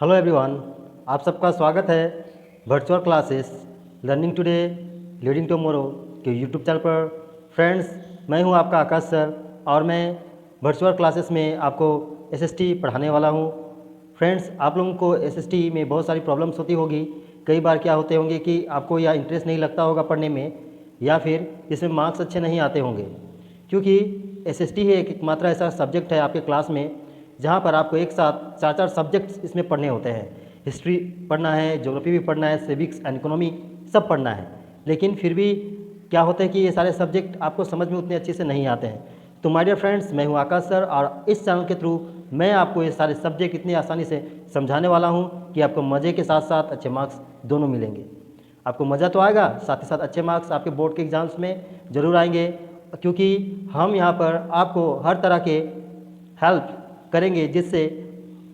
Hello everyone, आप सबका स्वागत है virtual classes learning today leading tomorrow के यूट्यूब चैनल पर। फ्रेंड्स, मैं हूं आपका आकाश सर और मैं वर्चुअल क्लासेस में आपको एसएसटी पढ़ाने वाला हूं। फ्रेंड्स, आप लोगों को एसएसटी में बहुत सारी प्रॉब्लम्स होती होगी। कई बार क्या होते होंगे कि आपको या इंटरेस्ट नहीं लगता होगा पढ़ने में, या फिर इसमें मार्क्स अच्छे नहीं आते होंगे, क्योंकि एसएसटी ही एकमात्र ऐसा सब्जेक्ट है आपके क्लास में जहाँ पर आपको एक साथ चार चार सब्जेक्ट्स इसमें पढ़ने होते हैं। हिस्ट्री पढ़ना है, ज्योग्राफी भी पढ़ना है, सिविक्स एंड इकोनॉमी सब पढ़ना है। लेकिन फिर भी क्या होता है कि ये सारे सब्जेक्ट आपको समझ में उतने अच्छे से नहीं आते हैं। तो माय डियर फ्रेंड्स, मैं हूँ आकाश सर और इस चैनल के थ्रू मैं आपको ये सारे सब्जेक्ट इतनी आसानी से समझाने वाला हूँ कि आपको मज़े के साथ साथ अच्छे मार्क्स दोनों मिलेंगे। आपको मज़ा तो आएगा, साथ ही साथ अच्छे मार्क्स आपके बोर्ड के एग्ज़ाम्स में ज़रूर आएंगे, क्योंकि हम यहाँ पर आपको हर तरह के हेल्प करेंगे जिससे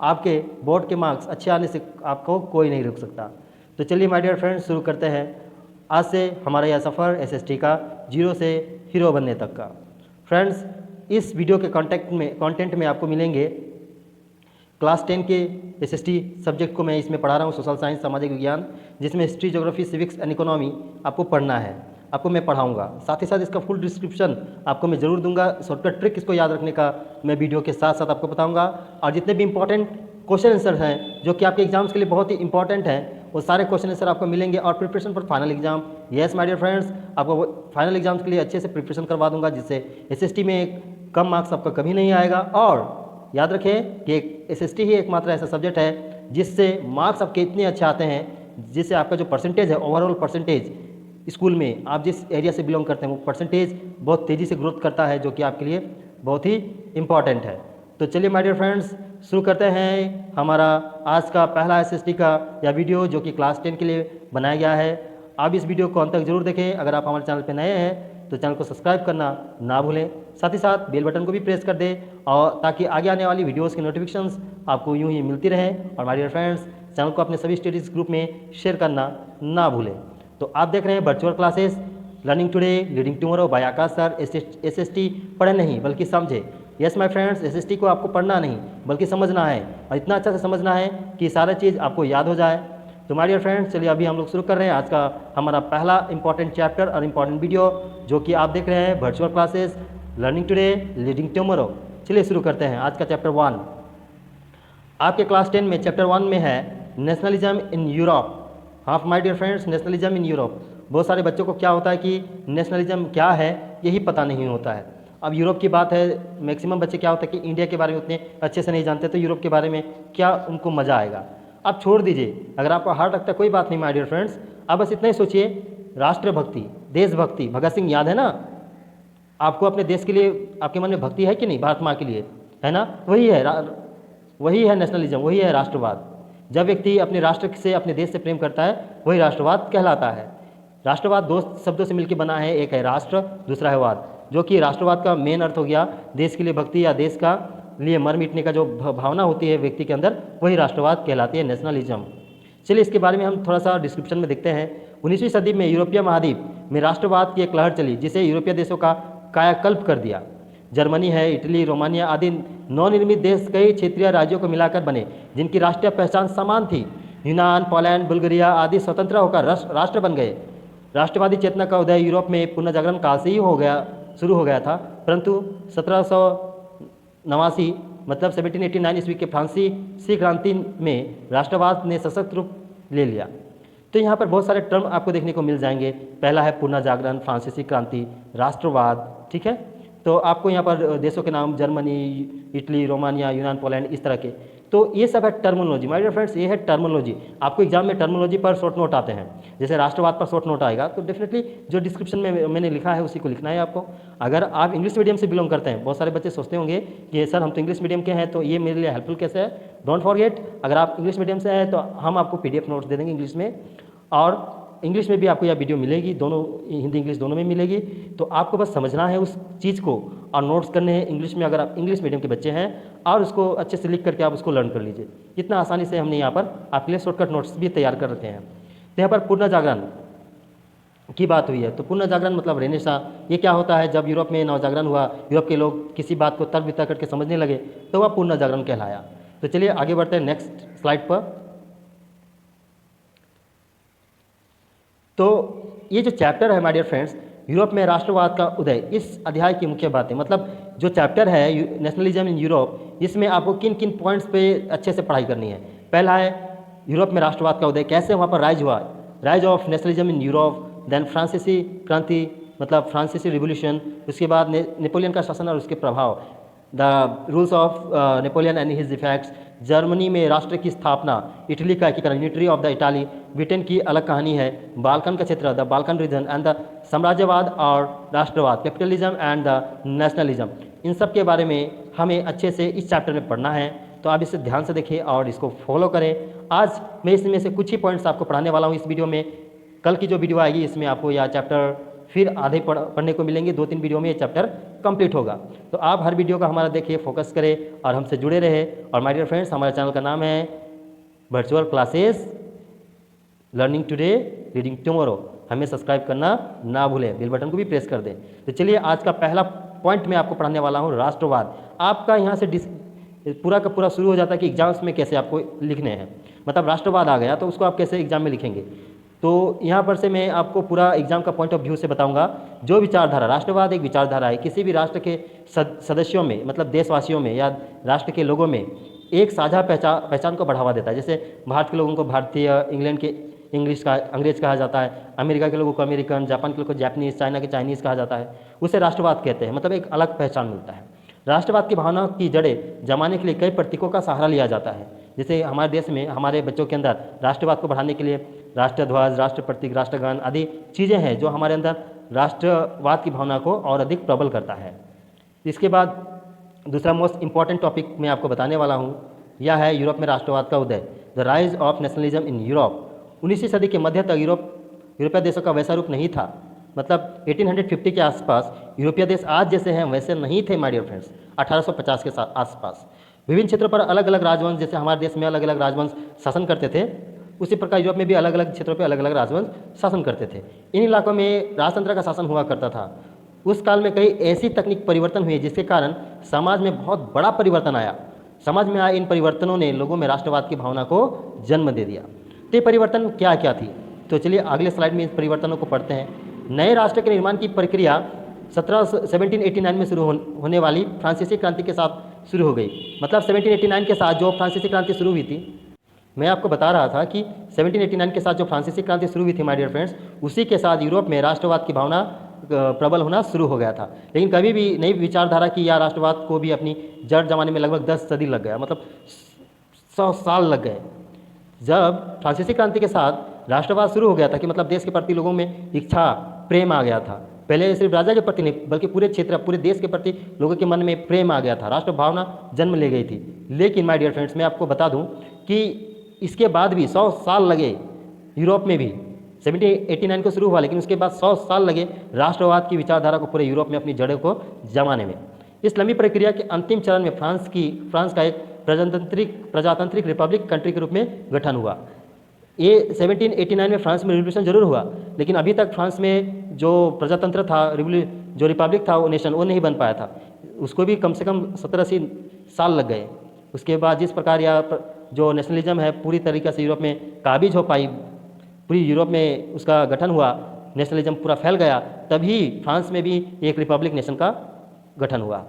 आपके बोर्ड के मार्क्स अच्छे आने से आपको कोई नहीं रोक सकता। तो चलिए माय डियर फ्रेंड्स, शुरू करते हैं आज से हमारा यह सफ़र एसएसटी का जीरो से हीरो बनने तक का। फ्रेंड्स, इस वीडियो के कंटेंट में आपको मिलेंगे क्लास 10 के एसएसटी सब्जेक्ट को मैं इसमें पढ़ा रहा हूँ, सोशल साइंस सामाजिक विज्ञान, जिसमें history geography civics and economy आपको पढ़ना है, आपको मैं पढ़ाऊंगा। साथ ही साथ इसका फुल डिस्क्रिप्शन आपको मैं ज़रूर दूंगा। शॉर्टकट ट्रिक इसको याद रखने का मैं वीडियो के साथ साथ आपको बताऊंगा। और जितने भी इंपॉर्टेंट क्वेश्चन आंसर हैं जो कि आपके एग्जाम्स के लिए बहुत ही इंपॉर्टेंट हैं, वो सारे क्वेश्चन आंसर आपको मिलेंगे। और preparation for final exam, yes my dear friends, आपको फाइनल एग्जाम्स के लिए अच्छे से प्रिपरेशन करवा दूंगा, जिससे एसएसटी में कम मार्क्स आपका कभी नहीं आएगा। और याद रखें कि एसएसटी ही एकमात्र ऐसा सब्जेक्ट है जिससे मार्क्स आपके इतने अच्छे आते हैं, जिससे आपका जो परसेंटेज है, ओवरऑल परसेंटेज स्कूल में आप जिस एरिया से बिलोंग करते हैं, वो परसेंटेज बहुत तेज़ी से ग्रोथ करता है, जो कि आपके लिए बहुत ही इम्पॉर्टेंट है। तो चलिए माय डियर फ्रेंड्स, शुरू करते हैं हमारा आज का पहला एसएसटी का यह वीडियो, जो कि क्लास 10 के लिए बनाया गया है। आप इस वीडियो को अंत तक जरूर देखें। अगर आप हमारे चैनल पर नए हैं तो चैनल को सब्सक्राइब करना ना भूलें, साथ ही साथ बेल बटन को भी प्रेस कर दें, और ताकि आगे आने वाली वीडियोस की नोटिफिकेशंस आपको यूं ही मिलती रहें। और माय डियर फ्रेंड्स, चैनल को अपने सभी स्टडीज़ ग्रुप में शेयर करना ना भूलें। तो आप देख रहे हैं virtual classes learning today leading tomorrow by Aakash sir. SST पढ़े नहीं बल्कि समझे। यस माय फ्रेंड्स, एसएसटी को आपको पढ़ना नहीं बल्कि समझना है, और इतना अच्छा से समझना है कि सारा चीज़ आपको याद हो जाए। तो माय डियर फ्रेंड्स, चलिए अभी हम लोग शुरू कर रहे हैं आज का हमारा पहला इंपॉर्टेंट चैप्टर और इंपॉर्टेंट वीडियो, जो कि आप देख रहे हैं virtual classes learning today leading tomorrow. चलिए शुरू करते हैं आज का चैप्टर 1। आपके क्लास 10 में चैप्टर 1 में है नेशनलिज्म इन यूरोप। हाँ my dear friends, nationalism in Europe. बहुत सारे बच्चों को क्या होता है कि नेशनलिज्म क्या है यही पता नहीं होता है। अब यूरोप की बात है, मैक्सिमम बच्चे क्या होता है कि इंडिया के बारे में उतने अच्छे से नहीं जानते, तो यूरोप के बारे में क्या उनको मज़ा आएगा। आप छोड़ दीजिए, अगर आपको हार्ड लगता है कोई बात नहीं माय डियर फ्रेंड्स, आप बस इतना ही सोचिए, राष्ट्रभक्ति, देशभक्ति, भगत सिंह याद है ना आपको? अपने देश के लिए आपके मन में भक्ति है कि नहीं? भारत माँ के लिए है ना? वही है नेशनलिज्म, वही है राष्ट्रवाद। जब व्यक्ति अपने राष्ट्र से, अपने देश से प्रेम करता है, वही राष्ट्रवाद कहलाता है। राष्ट्रवाद दो शब्दों से मिलकर बना है, एक है राष्ट्र, दूसरा है वाद, जो कि राष्ट्रवाद का मेन अर्थ हो गया देश के लिए भक्ति, या देश का लिए मर मिटने का जो भावना होती है व्यक्ति के अंदर, वही राष्ट्रवाद कहलाती है, नेशनलिज्म। चलिए इसके बारे में हम थोड़ा सा डिस्क्रिप्शन में देखते हैं। 19वीं सदी में यूरोपीय महाद्वीप में राष्ट्रवाद की एक लहर चली, जिसे यूरोपीय देशों का कायाकल्प कर दिया। जर्मनी है, इटली, रोमानिया आदि नवनिर्मित देश कई क्षेत्रीय राज्यों को मिलाकर बने, जिनकी राष्ट्रीय पहचान समान थी। यूनान, पोलैंड, बुल्गारिया आदि स्वतंत्र होकर राष्ट्र बन गए। राष्ट्रवादी चेतना का उदय यूरोप में पुनर्जागरण काल से ही शुरू हो गया था, परंतु 1789 मतलब 1789 ईस्वी के फ्रांसीसी क्रांति में राष्ट्रवाद ने सशक्त रूप ले लिया। तो यहाँ पर बहुत सारे टर्म आपको देखने को मिल जाएंगे। पहला है पुनर्जागरण, फ्रांसीसी क्रांति, राष्ट्रवाद, ठीक है। तो आपको यहाँ पर देशों के नाम जर्मनी, इटली, रोमानिया, यूनान, पोलैंड, इस तरह के, तो ये सब है टर्मिनोलॉजी माय डियर फ्रेंड्स, ये है टर्मिनोलॉजी। आपको एग्जाम में टर्मिनोलॉजी पर शॉर्ट नोट आते हैं, जैसे राष्ट्रवाद पर शॉर्ट नोट आएगा, तो डेफिनेटली जो डिस्क्रिप्शन में मैंने लिखा है उसी को लिखना है आपको। अगर आप इंग्लिश मीडियम से बिलोंग करते हैं, बहुत सारे बच्चे सोचते होंगे कि सर हम तो इंग्लिश मीडियम के हैं, तो ये मेरे लिए हेल्पफुल कैसे है? डोंट फॉरगेट, अगर आप इंग्लिश मीडियम से हैं तो हम आपको PDF नोट्स दे देंगे इंग्लिश में, और इंग्लिश में भी आपको यह वीडियो मिलेगी, दोनों हिंदी इंग्लिश दोनों में मिलेगी। तो आपको बस समझना है उस चीज़ को, और नोट्स करने हैं इंग्लिश में, अगर आप इंग्लिश मीडियम के बच्चे हैं, और उसको अच्छे से लिख करके आप उसको लर्न कर लीजिए। इतना आसानी से हमने यहाँ पर आपके लिए शॉर्टकट नोट्स भी तैयार कर रखे हैं। तो यहाँ पर पुनर्जागरण की बात हुई है, तो पुनर्जागरण मतलब रेनेसां। ये क्या होता है? जब यूरोप में नवजागरण हुआ, यूरोप के लोग किसी बात को तर्क वितर्क करके समझने लगे, तो वह पुनर्जागरण कहलाया। तो चलिए आगे बढ़ते हैं नेक्स्ट स्लाइड पर। तो ये जो चैप्टर है माय डियर फ्रेंड्स, यूरोप में राष्ट्रवाद का उदय, इस अध्याय की मुख्य बातें, मतलब जो चैप्टर है नेशनलिज्म इन यूरोप, इसमें आपको किन किन पॉइंट्स पे अच्छे से पढ़ाई करनी है। पहला है यूरोप में राष्ट्रवाद का उदय, कैसे वहाँ पर राइज हुआ, rise of nationalism in Europe, then फ्रांसीसी क्रांति मतलब फ्रांसीसी रिवोल्यूशन, उसके बाद नेपोलियन का शासन और उसके प्रभाव, the rules of Napoleon and his effects, Germany में राष्ट्र की स्थापना, इटली का एकीकरण, unity of the Italy, Britain की अलग कहानी है, बाल्कन का क्षेत्र, the Balkan reason and the साम्राज्यवाद और राष्ट्रवाद, कैपिटलिज्म एंड द नेशनलिज्म, इन सब के बारे में हमें अच्छे से इस चैप्टर में पढ़ना है। तो आप इसे ध्यान से देखिए और इसको फॉलो करें। आज मैं इसमें से कुछ ही पॉइंट्स आपको पढ़ाने वाला हूँ इस वीडियो में। कल की जो वीडियो आएगी इसमें आपको यह चैप्टर फिर आधे पढ़ने को मिलेंगे, 2-3 वीडियो में ये चैप्टर कंप्लीट होगा। तो आप हर वीडियो का हमारा देखिए, फोकस करें और हमसे जुड़े रहे। और माय डियर फ्रेंड्स, हमारे चैनल का नाम है virtual classes learning today reading tomorrow. हमें सब्सक्राइब करना ना भूलें, बेल बटन को भी प्रेस कर दें। तो चलिए आज का पहला पॉइंट मैं आपको पढ़ाने वाला हूँ राष्ट्रवाद। आपका यहाँ से पूरा का पूरा शुरू हो जाता है कि एग्जाम्स में कैसे आपको लिखने हैं, मतलब राष्ट्रवाद आ गया तो उसको आप कैसे एग्जाम में लिखेंगे। तो यहाँ पर से मैं आपको पूरा एग्जाम का पॉइंट ऑफ व्यू से बताऊंगा। जो विचारधारा, राष्ट्रवाद एक विचारधारा है, किसी भी राष्ट्र के सदस्यों में मतलब देशवासियों में या राष्ट्र के लोगों में एक साझा पहचान को बढ़ावा देता है। जैसे भारत के लोगों को भारतीय, इंग्लैंड के अंग्रेज कहा जाता है, अमेरिका के लोगों को अमेरिकन, जापान के लोगों को जापानीज़, चाइना के चाइनीज़ कहा जाता है, उसे राष्ट्रवाद कहते हैं, मतलब एक अलग पहचान मिलता है। राष्ट्रवाद की भावना की जड़ें जमाने के लिए कई प्रतीकों का सहारा लिया जाता है। जैसे हमारे देश में हमारे बच्चों के अंदर राष्ट्रवाद को बढ़ाने के लिए राष्ट्रध्वज, राष्ट्र प्रतीक, राष्ट्रगान आदि चीज़ें हैं जो हमारे अंदर राष्ट्रवाद की भावना को और अधिक प्रबल करता है। इसके बाद दूसरा मोस्ट इंपॉर्टेंट टॉपिक मैं आपको बताने वाला हूँ, यह है यूरोप में राष्ट्रवाद का उदय, the rise of nationalism in Europe. 19वीं सदी के मध्य तक यूरोपीय देशों का वैसा रूप नहीं था, मतलब 1850 के आसपास यूरोपीय देश आज जैसे हैं वैसे नहीं थे माय डियर फ्रेंड्स। 1850 के आसपास विभिन्न क्षेत्रों पर अलग अलग राजवंश, जैसे हमारे देश में अलग अलग राजवंश शासन करते थे, उसी प्रकार यूरोप में भी अलग अलग क्षेत्रों पर अलग अलग राजवंश शासन करते थे। इन इलाकों में राजतंत्र का शासन हुआ करता था। उस काल में कई ऐसी तकनीक परिवर्तन हुए जिसके कारण समाज में बहुत बड़ा परिवर्तन आया। समाज में आए इन परिवर्तनों ने लोगों में राष्ट्रवाद की भावना को जन्म दे दिया। तो ये परिवर्तन क्या क्या थी, तो चलिए अगले स्लाइड में इस परिवर्तनों को पढ़ते हैं। नए राष्ट्र के निर्माण की प्रक्रिया 1789 में शुरू होने वाली फ्रांसीसी क्रांति के साथ शुरू हो गई। मतलब 1789 के साथ जो फ्रांसीसी क्रांति शुरू हुई थी, मैं आपको बता रहा था कि 1789 के साथ जो फ्रांसीसी क्रांति शुरू हुई थी माय डियर फ्रेंड्स, उसी के साथ यूरोप में राष्ट्रवाद की भावना प्रबल होना शुरू हो गया था। लेकिन कभी भी नई विचारधारा की या राष्ट्रवाद को भी अपनी जड़ जमाने में लगभग 10 सदी लग गया, मतलब 100 साल लग गए। जब फ्रांसीसी क्रांति के साथ राष्ट्रवाद शुरू हो गया था कि मतलब देश के प्रति लोगों में इच्छा, प्रेम आ गया था। पहले सिर्फ राजा के प्रति नहीं बल्कि पूरे क्षेत्र, पूरे देश के प्रति लोगों के मन में प्रेम आ गया था, राष्ट्र भावना जन्म ले गई थी। लेकिन माय डियर फ्रेंड्स, मैं आपको बता दूं कि इसके बाद भी 100 साल लगे यूरोप में भी। 1789 को शुरू हुआ, लेकिन उसके बाद 100 साल लगे राष्ट्रवाद की विचारधारा को पूरे यूरोप में अपनी जड़ों को जमाने में। इस लंबी प्रक्रिया के अंतिम चरण में फ्रांस का एक प्रजातांत्रिक रिपब्लिक कंट्री के रूप में गठन हुआ। ये 1789 में फ्रांस में रिवोल्यूशन जरूर हुआ, लेकिन अभी तक फ्रांस में जो प्रजातंत्र था, जो रिपब्लिक था, वो नेशन वो नहीं बन पाया था। उसको भी कम से कम 70-80 साल लग गए। उसके बाद जिस प्रकार यह जो नेशनलिज्म है पूरी तरीके से यूरोप में काबिज हो पाई, पूरी यूरोप में उसका गठन हुआ, नेशनलिज्म पूरा फैल गया, तभी फ्रांस में भी एक रिपब्लिक नेशन का गठन हुआ।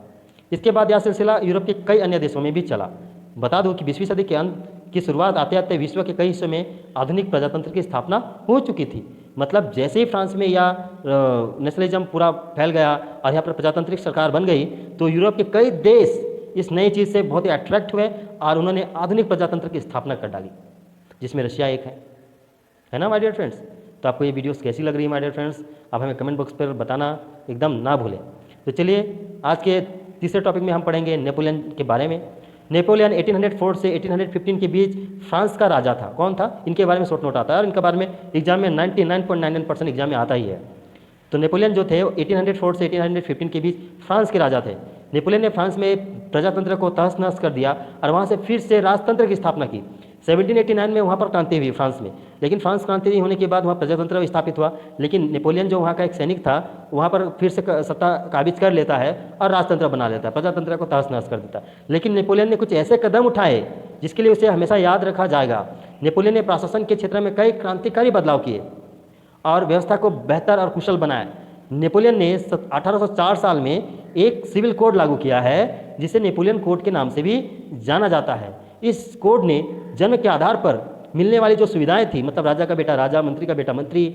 इसके बाद यह सिलसिला यूरोप के कई अन्य देशों में भी चला। बता दूं कि 20वीं सदी के अंत की शुरुआत आते आते विश्व के कई हिस्सों में आधुनिक प्रजातंत्र की स्थापना हो चुकी थी। मतलब जैसे ही फ्रांस में या नेशनलिज्म पूरा फैल गया और यहाँ पर प्रजातांत्रिक सरकार बन गई, तो यूरोप के कई देश इस नई चीज़ से बहुत ही अट्रैक्ट हुए और उन्होंने आधुनिक प्रजातंत्र की स्थापना कर डाली, जिसमें रशिया एक है ना माय डियर फ्रेंड्स। तो आपको ये वीडियोस कैसी लग रही है माय डियर फ्रेंड्स, आप हमें कमेंट बॉक्स पर बताना एकदम ना भूलें। तो चलिए आज के तीसरे टॉपिक में हम पढ़ेंगे नेपोलियन के बारे में। नेपोलियन 1804 से 1815 के बीच फ्रांस का राजा था। कौन था, इनके बारे में शॉर्ट नोट आता है और इनके बारे में एग्जाम में 99.99% एग्जाम में आता ही है। तो नेपोलियन जो थे 1804 से 1815 के बीच फ्रांस के राजा थे। नेपोलियन ने फ्रांस में प्रजातंत्र को तहस नहस कर दिया और वहाँ से फिर से राजतंत्र की स्थापना की। 1789 में वहाँ पर क्रांति हुई फ्रांस में, लेकिन फ्रांस क्रांति होने के बाद वहाँ प्रजातंत्र स्थापित हुआ। लेकिन नेपोलियन जो वहाँ का एक सैनिक था वहाँ पर फिर से सत्ता काबिज कर लेता है और राजतंत्र बना लेता है, प्रजातंत्र को तहस नहस कर देता है। लेकिन नेपोलियन ने कुछ ऐसे कदम उठाए जिसके लिए उसे हमेशा याद रखा जाएगा। नेपोलियन ने प्रशासन के क्षेत्र में कई क्रांतिकारी बदलाव किए और व्यवस्था को बेहतर और कुशल बनाया। नेपोलियन ने 1804 साल में एक सिविल कोड लागू किया है जिसे नेपोलियन कोड के नाम से भी जाना जाता है। इस कोड ने जन्म के आधार पर मिलने वाली जो सुविधाएं थी, मतलब राजा का बेटा राजा, मंत्री का बेटा मंत्री,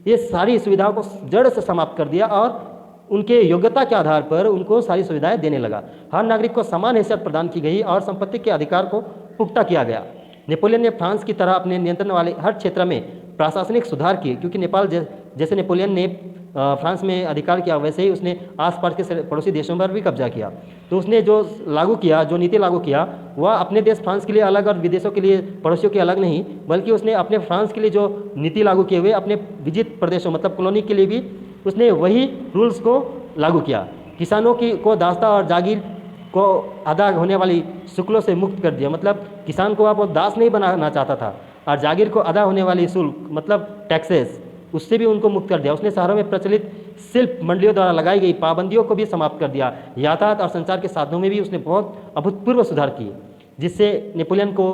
ये सारी सुविधाओं को जड़ से समाप्त कर दिया और उनके योग्यता के आधार पर उनको सारी सुविधाएं देने लगा। हर नागरिक को समान हैसियत प्रदान की गई और संपत्ति के अधिकार को पुख्ता किया गया। नेपोलियन ने फ्रांस की तरह अपने नियंत्रण वाले हर क्षेत्र में प्रशासनिक सुधार किए, क्योंकि नेपाल जैसे नेपोलियन ने फ्रांस में अधिकार किया वैसे ही उसने आसपास के पड़ोसी देशों पर भी कब्जा किया। तो उसने जो लागू किया, जो नीति लागू किया, वह अपने देश फ्रांस के लिए अलग और विदेशों के लिए, पड़ोसियों के अलग नहीं, बल्कि उसने अपने फ्रांस के लिए जो नीति लागू किए हुए अपने विजित प्रदेशों मतलब कॉलोनी के लिए भी उसने वही रूल्स को लागू किया। किसानों को दास्ता और जागीर को अदा होने वाली शुल्कों से मुक्त कर दिया, मतलब किसान को आप दास नहीं बनाना चाहता था, और जागीर को अदा होने वाली शुल्क मतलब टैक्सेस उससे भी उनको मुक्त कर दिया। उसने शहरों में प्रचलित शिल्प मंडलियों द्वारा लगाई गई पाबंदियों को भी समाप्त कर दिया। यातायात और संचार के साधनों में भी उसने बहुत अभूतपूर्व सुधार किए, जिससे नेपोलियन को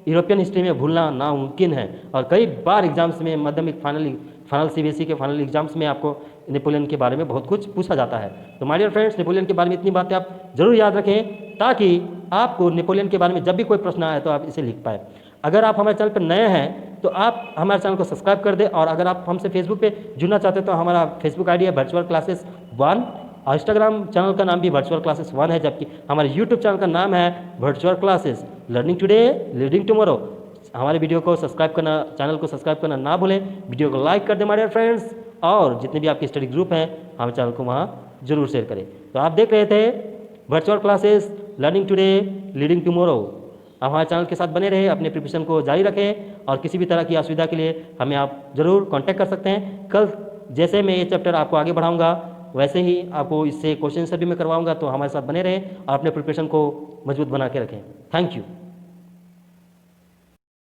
यूरोपियन हिस्ट्री में भूलना नामुमकिन है। और कई बार एग्जाम्स में, माध्यमिक फाइनल सीबीएसई के फाइनल एग्जाम्स में आपको नेपोलियन के बारे में बहुत कुछ पूछा जाता है। तो माय डियर फ्रेंड्स, नेपोलियन के बारे में इतनी बातें आप जरूर याद रखें ताकि आपको नेपोलियन के बारे में जब भी कोई प्रश्न आए तो आप इसे लिख पाए। अगर आप हमारे चैनल पर नए हैं तो आप हमारे चैनल को सब्सक्राइब कर दें, और अगर आप हमसे फेसबुक पे जुड़ना चाहते हैं तो हमारा फेसबुक आईडी है वर्चुअल क्लासेस 1, और इंस्टाग्राम चैनल का नाम भी वर्चुअल क्लासेस 1 है, जबकि हमारे यूट्यूब चैनल का नाम है virtual classes learning today leading tomorrow. हमारे वीडियो को सब्सक्राइब करना, चैनल को सब्सक्राइब करना ना भूलें, वीडियो को लाइक कर दें माय डियर फ्रेंड्स, और जितने भी आपके स्टडी ग्रुप हैं हमारे चैनल को वहाँ जरूर शेयर करें। तो आप देख रहे थे virtual classes learning today leading tomorrow. आप हमारे चैनल के साथ बने रहे, अपने प्रिपरेशन को जारी रखें, और किसी भी तरह की असुविधा के लिए हमें आप ज़रूर कांटेक्ट कर सकते हैं। कल जैसे मैं ये चैप्टर आपको आगे बढ़ाऊंगा वैसे ही आपको इससे क्वेश्चन आंसर भी मैं करवाऊंगा, तो हमारे साथ बने रहें और अपने प्रिपरेशन को मजबूत बना के रखें। Thank you.